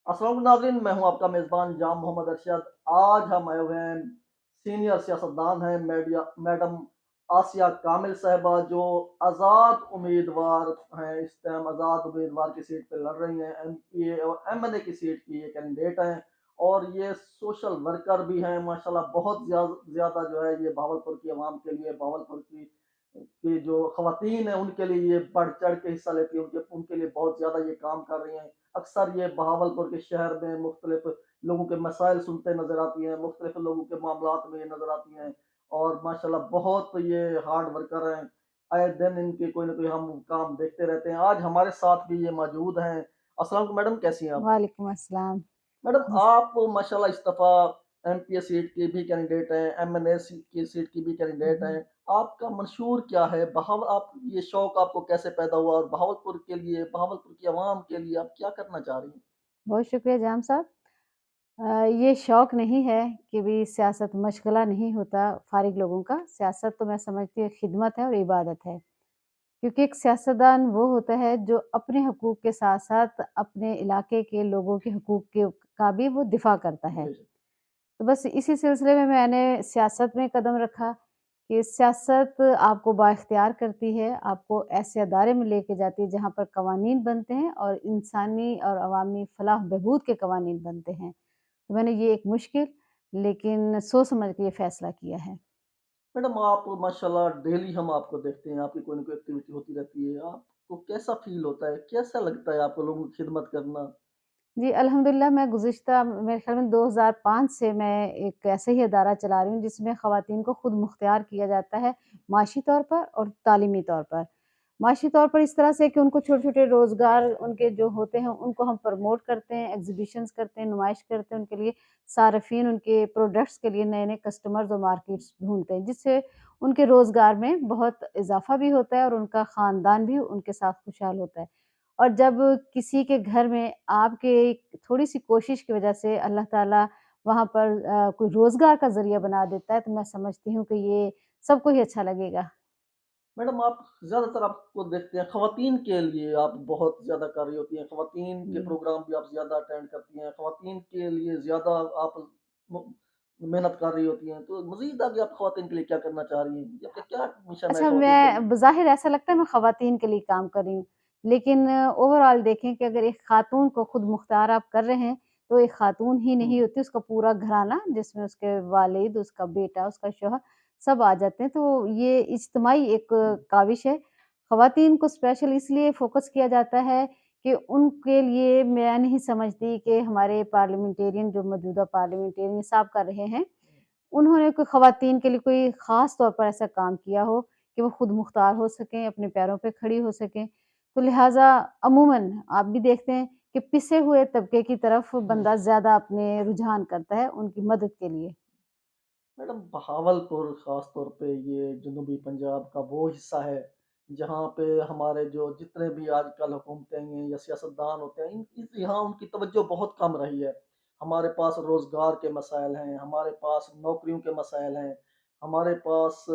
अस्सलाम वालेकुम नाज़रीन, मैं हूँ आपका मेज़बान जाम मोहम्मद अरशद। आज हम आए हुए हैं, सीनियर सियासतदान हैं मैडम आसिया कामिल साहिबा, जो आज़ाद उम्मीदवार हैं। इस टाइम आज़ाद उम्मीदवार की सीट पे लड़ रही हैं, एमपीए और एमएनए की सीट की ये कैंडिडेट हैं। और ये सोशल वर्कर भी हैं माशाल्लाह। बहुत ज़्यादा जो है ये बहावलपुर की आवाम के लिए, बहावलपुर की जो ख़वातीन हैं उनके लिए ये बढ़ चढ़ के हिस्सा लेती हैं, उनके उनके लिए बहुत ज़्यादा ये काम कर रही हैं। अक्सर ये बहावलपुर के शहर में मुख्तलिफ लोगों के मसाइल सुनते नज़र आती हैं, मुख्तलिफ लोगों के मामलात में ये नज़र आती हैं। और माशाल्लाह बहुत ये हार्ड वर्कर हैं। आए दिन इनके कोई ना कोई हम काम देखते रहते हैं। आज हमारे साथ भी ये मौजूद हैं। अस्सलाम वालेकुम मैडम, कैसी हैं आप? वालेकुम अस्सलाम। मैडम जी, आप माशाल्लाह इस दफ़ा एमपीए सीट की भी कैंडिडेट हैं, एमएनए की सीट की भी कैंडिडेट हैं। आपका मंशूर क्या है? आप ये शौक आपको कैसे पैदा हुआ और बहावलपुर के लिए, बहावलपुर की आवाम के लिए आप क्या करना चाह रही हैं? बहुत शुक्रिया जाम साहब। ये शौक नहीं है कि भी सियासत मशग़ला नहीं होता फ़ारिग लोगों का। सियासत तो मैं समझती हूँ खिदमत है और इबादत है। क्योंकि एक सियासतदान वो होता है जो अपने हकूक़ के साथ-साथ अपने इलाके के लोगों के हकूक़ के का भी वो दिफ़ा करता है। बेशक। तो बस इसी सिलसिले में मैंने सियासत में कदम रखा कि सियासत आपको बाइख्तियार करती है, आपको ऐसे अदारे में लेके जाती है जहाँ पर कवानीन बनते हैं और इंसानी और अवामी फलाह-बहबूद के कवानीन बनते हैं। तो मैंने ये एक मुश्किल लेकिन सोच समझ के ये फ़ैसला किया है। मैडम आप माशाल्लाह डेली हम आपको देखते हैं, आपकी कोई ना कोई एक्टिविटी होती रहती है। आपको कैसा फ़ील होता है? कैसा लगता है आपको लोगों की खिदमत करना? जी, अल्हम्दुलिल्लाह मैं गुज़िश्ता मेरे ख़्याल में 2005 से मैं एक ऐसे ही अदारा चला रही हूँ जिसमें ख़वातीन को खुद मुख्तियार किया जाता है, माशी तौर पर और तालीमी तौर पर। माशी तौर पर इस तरह से कि उनको छोटे-छोटे रोज़गार उनके जो होते हैं उनको हम प्रमोट करते हैं, एग्ज़िबिशन्स करते हैं, नुमाइश करते हैं उनके लिए, सार्फ़िन उनके प्रोडक्ट्स के लिए नए-नए कस्टमर्स और मार्केट्स ढूँढते हैं, जिससे उनके रोज़गार में बहुत इज़ाफ़ा भी होता है और उनका ख़ानदान भी उनके साथ खुशहाल होता है। और जब किसी के घर में आपके थोड़ी-सी कोशिश की वजह से अल्लाह ताला वहाँ पर कोई रोज़गार का ज़रिया बना देता है, तो मैं समझती हूँ कि ये सबको ही अच्छा लगेगा। मैडम आप ज़्यादातर आपको देखते हैं ख़वातीन के लिए आप बहुत ज़्यादा कर रही होती हैं, ख़वातीन के हुँ। प्रोग्राम भी आप ज़्यादा अटेंड करती हैं, ख़वातीन के लिए ज़्यादा आप म मेहनत कर रही होती हैं। तो मज़ीद आगे आप ख़वातीन के लिए क्या करना चाह रही हैं? आपका क्या मिशन है अच्छा, ख़वातीन के मैं लिए? बज़ाहिर ऐसा लगता है मैं ख़वातीन के लिए काम कर रही हूँ, लेकिन ओवरऑल देखें कि अगर एक ख़ातून को खुद मुख्तार आप कर रहे हैं, तो एक ख़ातून ही हुँ। नहीं होती, उसका पूरा घराना जिसमें उसके वालिद, उसका बेटा, उसका शौहर सब आ जाते हैं, तो ये इज्तिमाई एक काविश है। ख़वातीन को स्पेशल इसलिए फ़ोकस किया जाता है कि उनके लिए मैं नहीं समझती कि हमारे पार्लियामेंटेरियन जो मौजूदा पार्लियामेंटेरियन साहब कर रहे हैं, उन्होंने कोई ख़वातीन के लिए कोई ख़ास तौर पर ऐसा काम किया हो कि वो खुद मुख्तार हो सकें, अपने पैरों पे खड़ी हो सकें। तो लिहाज़ा अमूमन आप भी देखते हैं कि पिसे हुए तबके की तरफ हुँ। बंदा ज़्यादा अपने रुझान करता है उनकी मदद के लिए। मैडम बहावलपुर ख़ास तौर पे ये जनूबी पंजाब का वो हिस्सा है, जहाँ पे हमारे जो जितने भी आजकल हुकूमतें आई हैं या सियासतदान होते हैं, यहाँ उनकी तवज्जो बहुत कम रही है। हमारे पास रोज़गार के मसाइल हैं, हमारे पास नौकरियों के मसाइल हैं, हमारे पास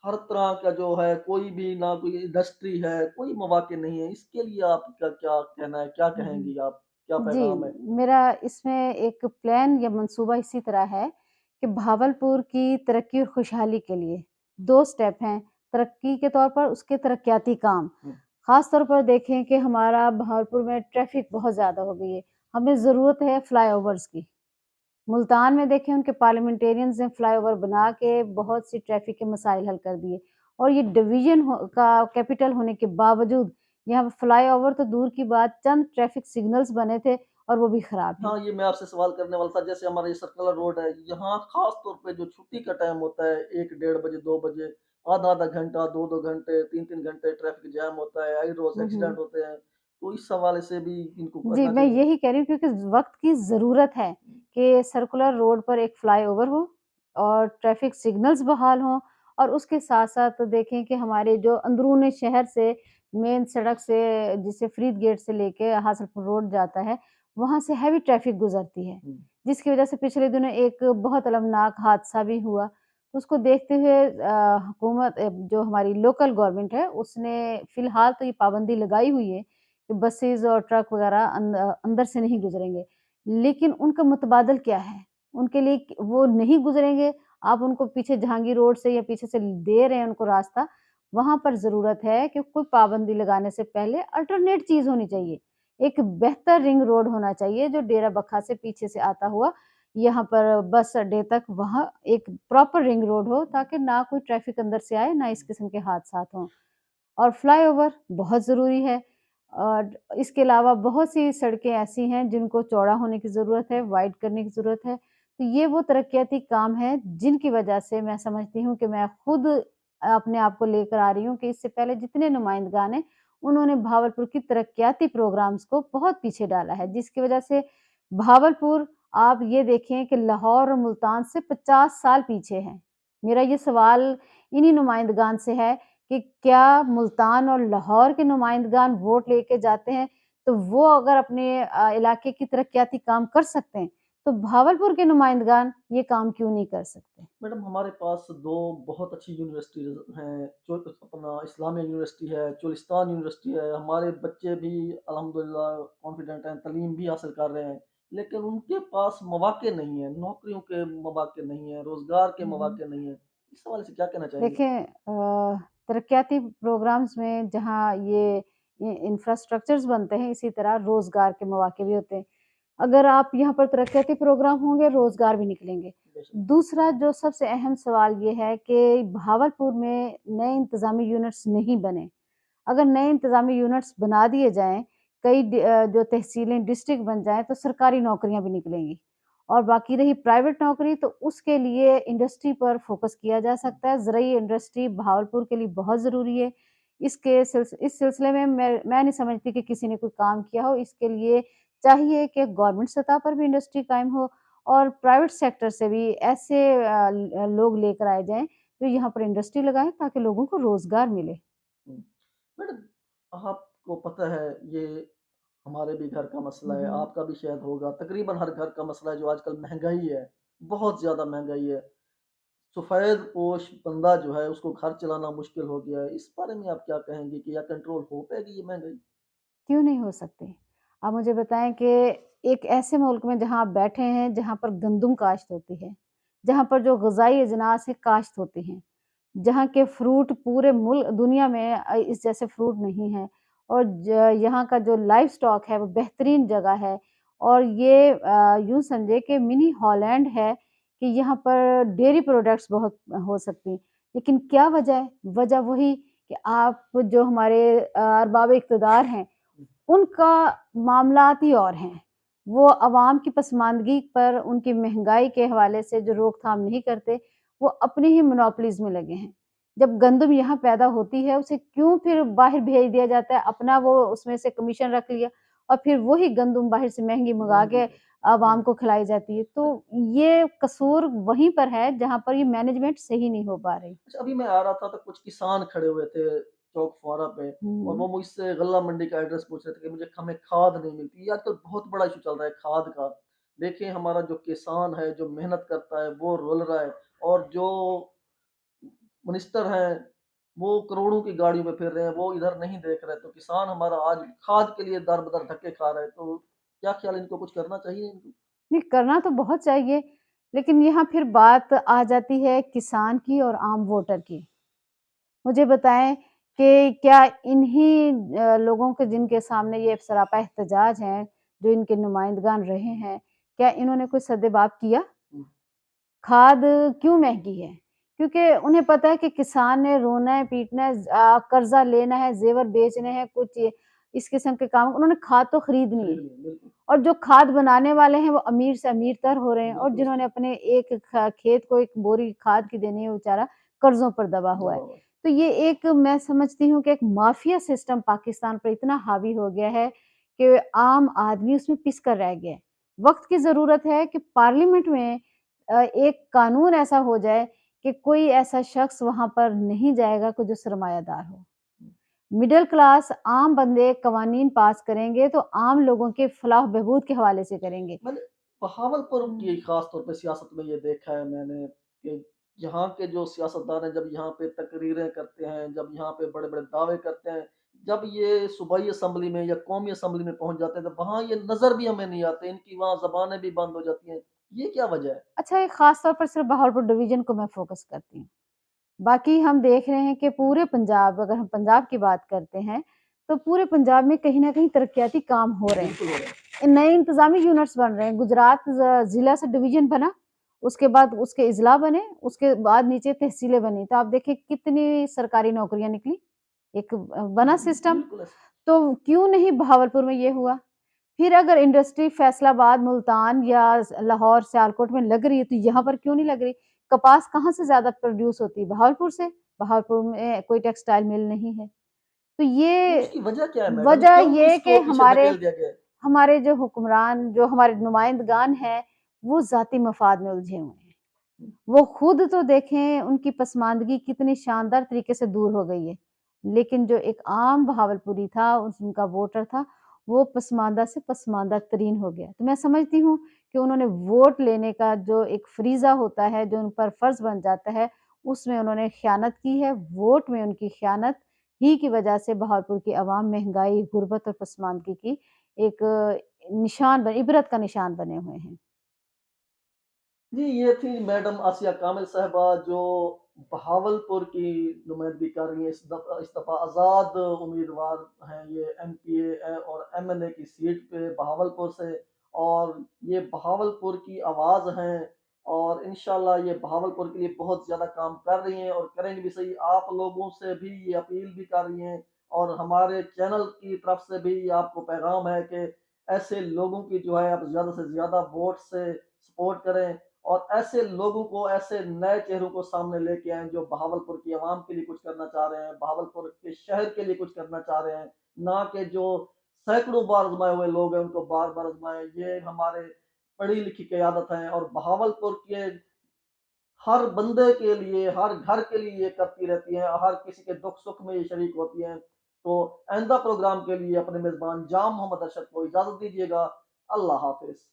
हर तरह का जो है कोई भी ना कोई इंडस्ट्री है, कोई मौक़े नहीं है। इसके लिए आपका क्या कहना है? क्या हुँ, हुँ। कहेंगी आप? क्या जी, पैगाम है? मेरा इसमें एक प्लान या मंसूबा इसी तरह है कि भावलपुर की तरक्की और खुशहाली के लिए 2 स्टेप हैं, तरक्की के तौर पर उसके तरक्याती काम। हुँ। ख़ास तौर पर देखें कि हमारा भावलपुर में ट्रैफ़िक बहुत ज़्यादा हो गई है, हमें ज़रूरत है फ्लाईओवर्स की। मुल्तान में देखें उनके पार्लियामेंटेरियंस ने फ्लाईओवर बना के बहुत सी ट्रैफ़िक के मसाइल हल कर दिए और ये डिवीज़न का कैपिटल होने के बावजूद यहाँ फ्लाईओवर तो दूर की बात चंद ट्रैफ़िक सिग्नल्स बने थे और वो भी ख़राब हैं। हाँ, ये मैं आपसे सवाल करने वाला था। जैसे हमारा ये सर्कुलर रोड है, यहाँ ख़ास तौर पे जो छुट्टी का टाइम होता है 1 डेढ़ बजे, 2 बजे, आधा-आधा घंटा, 2-2 घंटे, 3-3 घंटे ट्रैफ़िक जैम होता है, आई रोज़ हुँ, हुँ। एक्सीडेंट होते हैं। तो इस हवाले से भी इनको जी, करना मैं चाहिए। यही कह रही हूँ क्योंकि वक़्त की ज़रूरत है कि सर्कुलर रोड पर एक फ्लाईओवर हो और ट्रैफ़िक सिग्नल्स बहाल हों और उसके साथ-साथ देखें कि हमारे जो अंदरूनी शहर से मेन सड़क से जिसे फ़रीद गेट से लेके हासलपुर रोड जाता है, वहाँ से हेवी ट्रैफ़िक गुज़रती है, हुँ। जिसकी वज़ह से पिछले दिनों एक बहुत अलमनाक हादसा भी हुआ। तो उसको देखते हुए हुकूमत जो हमारी लोकल गवर्नमेंट है, उसने फ़िलहाल तो ये पाबंदी लगाई हुई है कि बसेज़ और ट्रक वग़ैरह अंदर से नहीं गुज़रेंगे। लेकिन उनका मुतबादल क्या है? उनके लिए वो नहीं गुज़रेंगे, आप उनको पीछे जहांगीर रोड से या पीछे से दे रहे हैं उनको रास्ता, वहाँ पर ज़रूरत है कि कोई पाबंदी लगाने से पहले अल्टरनेट चीज़ होनी चाहिए। एक बेहतर रिंग रोड होना चाहिए जो डेरा बक्खा से पीछे से आता हुआ यहाँ पर बस अड्डे तक वहाँ एक प्रॉपर रिंग रोड हो ताकि ना कोई ट्रैफ़िक अंदर से आए, ना इस किस्म के हादसात हों। और फ्लाईओवर बहुत ज़रूरी है और इसके अलावा बहुत सी सड़कें ऐसी हैं जिनको चौड़ा होने की ज़रूरत है, वाइड करने की ज़रूरत है। तो ये वो तरक्कियाती काम हैं जिनकी वजह से मैं समझती हूँ कि मैं खुद अपने आप को लेकर आ रही हूँ कि इससे पहले जितने नुमाइंदगान हैं, उन्होंने भावलपुर की तरक्कियाती प्रोग्राम्स को बहुत पीछे डाला है, जिसकी वजह से भावलपुर आप ये देखें कि लाहौर और मुल्तान से 50 साल पीछे है। मेरा ये सवाल इन्हीं नुमाइंदगान से है कि क्या मुल्तान और लाहौर के नुमाइंदगान वोट लेके जाते हैं, तो वो अगर अपने इलाके की तरक्कियाती काम कर सकते हैं, तो भावलपुर के नुमाइंदगान ये काम क्यों नहीं कर सकते? मैडम हमारे पास 2 बहुत अच्छी यूनिवर्सिटीज़ हैं, जो अपना इस्लामिया यूनिवर्सिटी है, चुलिस्तान यूनिवर्सिटी है, हमारे बच्चे भी अल्हम्दुलिल्लाह कॉन्फिडेंट हैं, तालीम भी हासिल कर रहे हैं, लेकिन उनके पास मौक़े नहीं हैं, नौकरियों के मौक़े नहीं हैं, रोज़गार के हुँ, हुँ। मौक़े नहीं हैं। इस हवाले से क्या कहना चाहेंगी? देखें तरक्कियाती प्रोग्राम्स में जहाँ ये इंफ्रास्ट्रक्चर्स बनते हैं, इसी तरह रोज़गार के मौके भी होते हैं। अगर आप यहाँ पर तरक्कियाती प्रोग्राम होंगे, रोज़गार भी निकलेंगे। बेशक, दूसरा जो सबसे अहम सवाल ये है कि भावलपुर में नए इंतज़ामी यूनिट्स नहीं बने। अगर नए इंतज़ामी यूनिट्स बना दिए जाएँ, जो तहसीलें डिस्ट्रिक्ट बन जाएँ, तो सरकारी नौकरियाँ भी निकलेंगी। और बाकी रही प्राइवेट नौकरी, तो उसके लिए इंडस्ट्री पर फ़ोकस किया जा सकता है। ज़रूरी इंडस्ट्री भावलपुर के लिए बहुत ज़रूरी है। इस सिलसिले में मैं नहीं समझती कि किसी ने कोई काम किया हो। इसके लिए चाहिए कि गवर्नमेंट सतह पर भी इंडस्ट्री कायम हो और प्राइवेट सेक्टर से भी ऐसे लोग लेकर आए जाएँ, जो यहाँ पर इंडस्ट्री लगाएँ ताकि लोगों को रोज़गार मिले। हुँ। मैडम आपको पता है ये हमारे भी घर का मसला हुँ, है, हुँ। आपका भी शायद होगा, तकरीबन हर घर का मसला है जो आजकल महँगाई है, बहुत ज़्यादा महँगाई है। सफ़ेद-पोश बंदा जो है उसको घर चलाना मुश्किल हो गया है। इस बारे में आप क्या कहेंगे कि या कंट्रोल हो पाएगी ये महँगाई? क्यों नहीं हो सकते? आप मुझे बताएँ कि एक ऐसे मुल्क में जहाँ आप बैठे हैं, जहाँ पर गंदुम काश्त होती है, जहाँ पर जो ग़िज़ाई अजनास है काश्त होती हैं, जहाँ के फ्रूट पूरे दुनिया में इस जैसे फ्रूट नहीं हैं और यहाँ का जो लाइव स्टॉक है वो बेहतरीन जगह है और ये यूँ समझिए कि मिनी हॉलैंड है कि यहाँ पर डेयरी प्रोडक्ट्स बहुत हो सकती हैं। लेकिन क्या वजह है? वजह वही कि आप जो हमारे अरबाब इक़्तिदार हैं, उनका मामलात ही और हैं। वो अवाम की पसमानदगी पर उनकी महँगाई के हवाले से जो रोकथाम नहीं करते, वो अपनी ही मोनोपोलीज़ में लगे हैं। जब गंदम यहाँ पैदा होती है, उसे क्यों फिर बाहर भेज दिया जाता है? अपना वो उसमें से कमीशन रख लिया और फिर वही गंदम बाहर से महँगी मँगा महँगी के है। अवाम जी। को खिलाई जाती है। तो ये कसूर वहीं पर है, जहाँ पर ये मैनेजमेंट सही नहीं हो पा रही। अच्छा अभी मैं आ रहा था तो कुछ किसान खड़े हुए थे चौक फुआरा पे और वो हुँ, मुझसे गल्ला मंडी का एड्रेस पूछ रहे थे कि मुझे हमें खाद नहीं मिलती। ये आजकल बहुत बड़ा इश्यू चल रहा है खाद का। देखिए हमारा जो किसान है, जो मेहनत करता है, वो रुल रहा है और जो मिनिस्टर हैं, वो करोड़ों की गाड़ियों में फिर रहे हैं, वो इधर नहीं देख रहे। तो किसान हमारा आज खाद के लिए दर-बदर धक्के खा रहा है। तो क्या ख़्याल है इनको कुछ करना चाहिए इनको? नहीं करना तो बहुत चाहिए, लेकिन यहाँ फिर बात आ जाती है किसान की और आम वोटर की। मुझे बताएँ कि क्या इन्हीं लोगों के जिनके सामने ये सरापा एहतजाज है, जो इनके नुमाइंदगान रहे हैं, क्या इन्होंने कोई सद्देबाब किया? हुँ, खाद क्यों महँगी है? क्योंकि उन्हें पता है कि किसान ने रोना है, पीटना है, कर्ज़ा लेना है, ज़ेवर बेचने हैं, कुछ इस किस्म के काम उन्होंने खाद तो खरीदनी है। खरीद लिए, बिल्कुल, और जो खाद बनाने वाले हैं वो अमीर से अमीर-तर हो रहे हैं और बिल्कुल जिन्होंने सही। अपने एक खेत को 1 बोरी खाद की देनी है वो बेचारा कर्ज़ों पर दबा हुआ है। दवा हुआ। तो ये एक मैं समझती हूँ कि एक माफ़िया सिस्टम पाकिस्तान पर इतना हावी हो गया है कि आम आदमी उसमें पिस कर रह गया है। वक़्त की ज़रूरत है कि पार्लियामेंट में एक कानून ऐसा हो जाए कि कोई ऐसा शख़्स वहाँ पर नहीं जाएगा कि जो सरमायादार हो। मिडल क्लास आम बंदे कवानीन पास करेंगे तो आम लोगों के फलाह-बहबूद के हवाले से करेंगे। मैंने बहावलपुर हुँ। की ख़ास तौर पे सियासत में ये देखा है मैंने कि यहाँ के जो सियासतदान हैं जब यहाँ पे तकरीरें करते हैं, जब यहाँ पे बड़े-बड़े दावे करते हैं, जब ये सूबाई असम्बली में या कौमी असम्बली में पहुँच जाते हैं तो वहाँ ये नज़र भी हमें नहीं आते, इनकी वहाँ ज़बानें भी बंद हो जाती हैं। ये क्या वजह है? अच्छा, एक ख़ास तौर पर सिर्फ़ बहावलपुर डिवीज़न को मैं फ़ोकस करती हूँ। बाकी हम देख रहे हैं कि पूरे पंजाब, अगर हम पंजाब की बात करते हैं, तो पूरे पंजाब में कहीं न कहीं तरक्कियाती काम हो रहे बिल्कुल हो रहा है। हैं। नए इंतज़ामी यूनिट्स बन रहे हैं। गुजरात ज़िला से डिवीज़न बना, उसके बाद उसके इज़ला बने, उसके बाद नीचे तहसीलें बनी। तो आप देखिए कितनी सरकारी नौकरियाँ निकली। एक बना सिस्टम। बिल्कुल ऐसा। तो क्यों नहीं बहावलपुर में ये हुआ? फिर अगर इंडस्ट्री फैसलाबाद, मुल्तान या लाहौर, सियालकोट में लग रही है, तो यहाँ पर क्यों नहीं लग रही? कपास कहाँ से ज़्यादा प्रोड्यूस होती है? बहावलपुर से। बहावलपुर में कोई टेक्सटाइल मिल नहीं है। तो तो ये उसकी वजह क्या है मैडम? वजह क्यों ये कि इसको पीछे धकेल दिया गया है? हमारे जो हुक्मरान, जो हमारे नुमाइंदगान हैं, वो ज़ाती मफ़ाद में उलझे हुए हैं। वो खुद तो देखें, उनकी पसमानदगी कितनी शानदार तरीके से दूर हो गई है। लेकिन जो एक आम बहावलपुरी था, उनका वोटर था, वो पसमानदा से पसमानदा तरीन हो गया। तो मैं समझती हूँ कि उन्होंने वोट लेने का जो एक फ़रीज़ा होता है, जो उन पर फ़र्ज़ बन जाता है, उसमें उन्होंने ख़यानत की है। वोट में उनकी ख़यानत ही की वजह से बहावलपुर की अवाम महँगाई, गुर्बत और पसमानदगी की एक इबरत का निशान बने हुए हैं। जी, ये थी मैडम आसिया कामिल साहिबा जो बहावलपुर की नुमाइंदगी कर रही हैं। इस दफ़ा आज़ाद उम्मीदवार हैं, ये एमपीए और एमएनए की सीट पे बहावलपुर से, और ये बहावलपुर की आवाज़ हैं और इंशाल्लाह ये बहावलपुर के लिए बहुत ज़्यादा काम कर रही हैं और करेंगी भी सही। आप लोगों से भी ये अपील भी कर रही हैं और हमारे चैनल की तरफ से भी ये आपको पैगाम है कि ऐसे लोगों की जो है आप ज़्यादा से ज़्यादा वोट से सपोर्ट करें और ऐसे लोगों को, ऐसे नए चेहरों को सामने लेके आएँ जो बहावलपुर की आवाम के लिए कुछ करना चाह रहे हैं, बहावलपुर के शहर के लिए कुछ करना चाह रहे हैं, ना कि जो सैकड़ों बार आज़माए हुए लोग हैं उनको बार-बार आज़माएँ। ये हमारे पढ़ी लिखी क़यादत है और बहावलपुर के हर बंदे के लिए, हर घर के लिए ये करती रहती हैं, हर किसी के दुख-सुख में ये शरीक होती हैं। तो आइंदा प्रोग्राम के लिए अपने मेज़बान जाम मोहम्मद अरशद को इजाज़त दीजिएगा। अल्लाह हाफ़िज़।